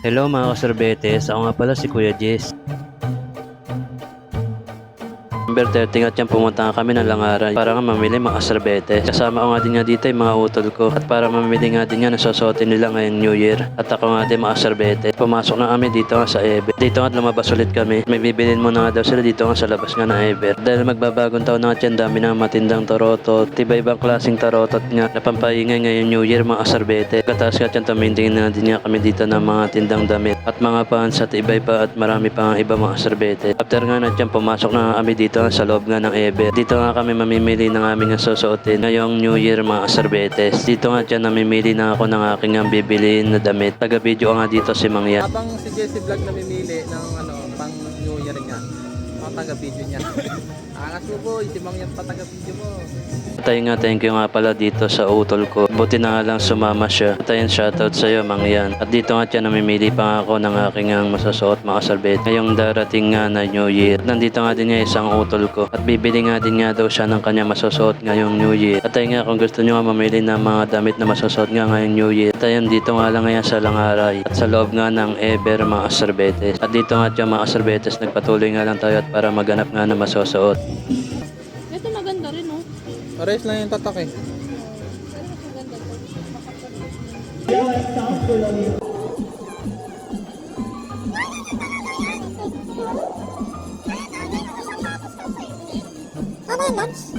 Hello mga kasorbetes, ako nga pala si Kuya Jess. Number 30 at yan pumunta nga kami ng Langaran para nga mamili mga asorbetes. Kasama ko nga din nga dito yung mga utol ko at para mamili nga din nga nasusuotin nila ngayong New Year. At ako nga din mga asorbetes. Pumasok na kami dito nga sa Ever. Dito nga lumabas ulit kami. May bibilin muna nga daw sila dito nga sa labas nga ng Ever. Dahil magbabagong taon na nga dyan, dami na matindang tarotot. Iba-ibang klaseng tarotot nga na pampaingay ngayong New Year mga asorbetes. Katas nga dyan tuminding na din nga kami dito ng mga tindang damit at mga pants at iba-iba at marami pa nga iba mga asorbetes. After nga na dyan pumasok na nga kami dito sa loob nga ng Ever. Dito nga kami mamimili ng aming susuotin ngayong New Year mga asorbetes. Dito nga dyan namimili na ako ng aking ang bibiliin na damit. Taga-video nga dito si Mangyan. Habang si Jesse Vlog namimili ng pang New Year niya, mga taga-video niya. Angas mo boy, si Mangyan pa taga-video mo. Tayo nga, thank you nga pala dito sa utol ko. Buti na nga lang sumama siya. Tayo shoutout sa iyo, Mangyan. At dito nga dyan, namimili pa nga ako ng aking ang masusuot mga sorbet. Ngayong darating nga na New Year. Nandito nga din nga isang utol ko. At bibili nga din nga daw siya ng kanya masusuot ngayong New Year. At tayo nga, kung gusto nyo nga mamili ng mga damit na masusuot nga ngayong New Year. At tayo dito nga lang ngayon sa Langaray. At sa loob nga ng Ever mga sorbetes. At dito nga dyan mga sorbetes, nagpatuloy nga lang tayo at para maganap nga na masusuot. Ito maganda rin, oh. Pares lang yung tatak eh. Ano yan, Lance?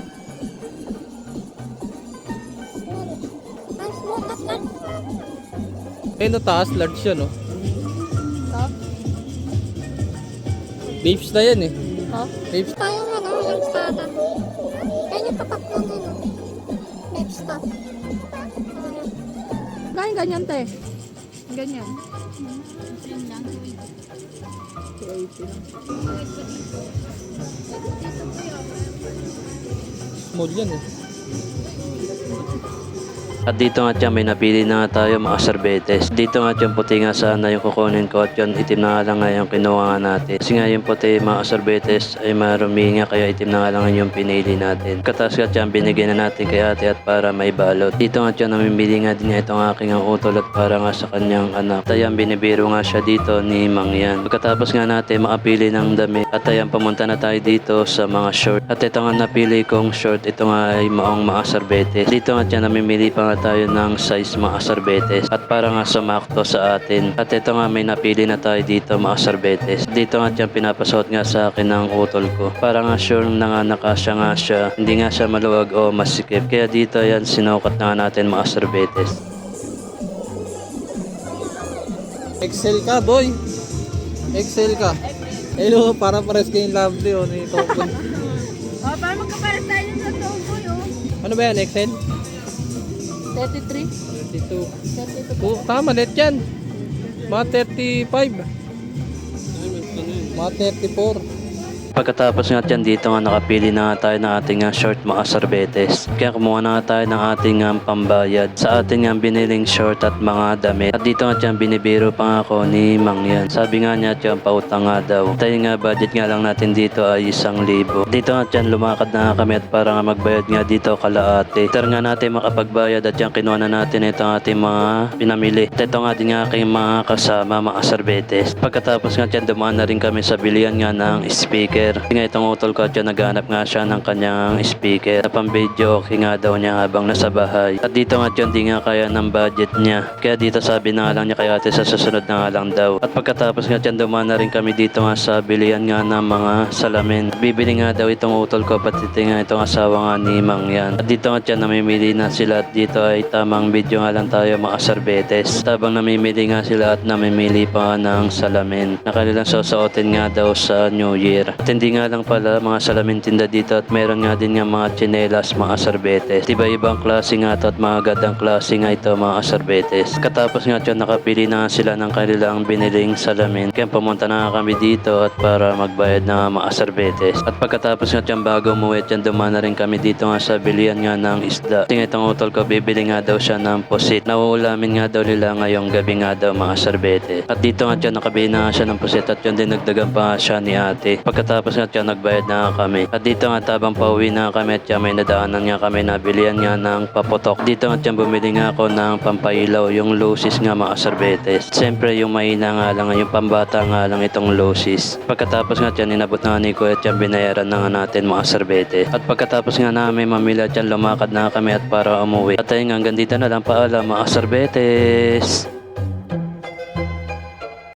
Eh no, taas, large yan oh. Top? Babes na yan eh. Top? Babes. Tayo nga, no? Yung stada. Yan yung tatak mo nun, no? Next stop. Ganyan, te. Ganyan. Small yan eh. At dito nga dyan, may napili na nga tayo mga sorbetes. Dito nga dyan, puti nga sana yung kukunin ko at yun, itim na nga lang nga yung kinuha nga natin. Kasi nga yung puti mga sorbetes ay marumi nga, kaya itim na nga lang yung pinili natin. Katas nga dyan, binigyan na natin kay ate at para may balot. Dito nga dyan, namimili nga din nga itong aking ang utol at para nga sa kanyang anak. Tayan, binibiro nga siya dito ni Mangyan. Pagkatapos nga natin makapili ng damit at tayan, pamunta na tayo dito sa mga short. At ito nga napili kong short, ito nga ay maong mga sorbetes. Dito nga dyan, namimili pa nga tayo ng size mga sorbetes at para nga sumakto sa atin. At ito nga may napili na tayo dito mga sorbetes. Dito nga dyan pinapasuot nga sa akin ng utol ko para nga sure na nga nakasya nga siya, hindi nga siya maluwag o masikip. Kaya dito yan sinukat na nga natin mga sorbetes. Excel ka boy. Excel ka. Hello, para pares kayong lovely oh ni Tokoy. Oh, para magkapares tayo sa Tokoy, oh. Ano ba yan, Excel? 33? 32. 32. Oh, tama, net yan. Mga 35. Mga 34. Pagkatapos nga dyan, dito nga nakapili na nga tayo ng ating short mga sorbetes. Kaya kumuha na nga tayo ng ating pambayad sa ating biniling short at mga damit. At dito nga dyan, binibiro pa nga ako ni Mangyan. Sabi nga niya dyan, pautang nga daw. Tayo nga, budget nga lang natin dito ay 1,000. Dito nga dyan, lumakad na nga kami at para nga magbayad nga dito kalaate. After nga natin makapagbayad at dyan, kinuha na natin itong ating mga pinamili. At ito nga din nga aking mga kasama, mga sorbetes. Pagkatapos nga dyan, dumaan na rin kami sa bilihan nga ng speaker. Nga itong utol ko at yun, naghanap nga siya ng kanyang speaker na pang video okay nga daw niya habang nasa bahay. At dito nga dyan, di nga kaya ng budget niya. Kaya dito sabi na nga lang niya kay ate sa susunod na nga lang daw. At pagkatapos nga dyan, dumaan na rin kami dito nga sa bilihan nga ng mga salamin. Bibili nga daw itong utol ko pati nga itong asawa nga ni Mangyan. At dito nga dyan, namimili na sila at dito ay tamang video nga lang tayo mga sorbetes. At habang namimili nga sila at namimili pa ng salamin na kanilang susuotin nga daw sa New Year. At hindi nga lang pala mga salamin tinda dito at meron nga din nga mga tsinelas mga sorbetes. Iba-ibang klase nga to at mga gandang klase nga ito mga sorbetes. Katapos nga dyan, nakapili na sila ng kanilang biniling salamin. Kaya pumunta na nga kami dito at para magbayad na mga sorbetes. At pagkatapos nga dyan, bago umuwi dyan, dumaan na rin kami dito nga sa bilihan nga ng isda. Kasi nga itong utol ko, bibili nga daw siya ng pusit. Nauulamin nga daw nila ngayong gabi nga daw mga sorbetes. At dito nga dyan, nakabili na nga siya ng pusit at yun din nagdagan pa siya ni ate. Pagkatapos pagkatapos nga tiyan, nagbayad na kami. At dito nga tabang pauwi na kami at tiyan, may nadaanan nga kami na bilihan nga ng paputok. Dito nga tiyan, bumili nga ako ng pampailaw, yung Lucis nga mga sorbetes. Siyempre yung mahina nga lang, yung pambata nga lang itong Lucis. Pagkatapos nga tiyan, inabot na ni Kuya tiyan, binayaran na nga natin mga sorbetes. At pagkatapos nga namin mamili at tiyan, lumakad na kami at para umuwi. At ayun nga, hanggang dito na lang, paalam mga sorbetes.